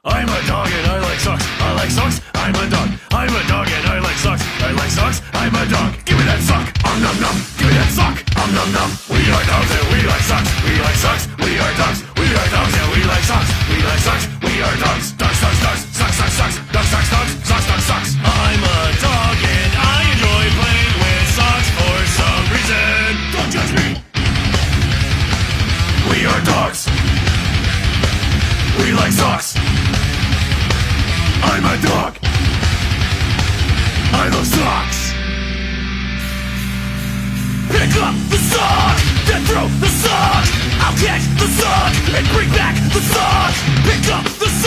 I'm a dog and I like socks. I like socks. I'm a dog. I'm a dog and I like socks. I like socks. I'm a dog. Give me that sock. Nom nom. Give me that sock. Nom nom. We are dogs and we like socks. We like socks. We are dogs. We are dogs and we like socks. We like socks. We are dogs. Dogs, dogs, dogs. Socks, socks, socks. Dogs, socks, dogs. Socks, socks, socks. I'm a dog and I enjoy playing with socks for some reason. Don't judge me. We are dogs. We like socks. I'm a dog. I love socks. Pick up the sock, then throw the sock. I'll catch the sock and bring back the sock. Pick up the sock.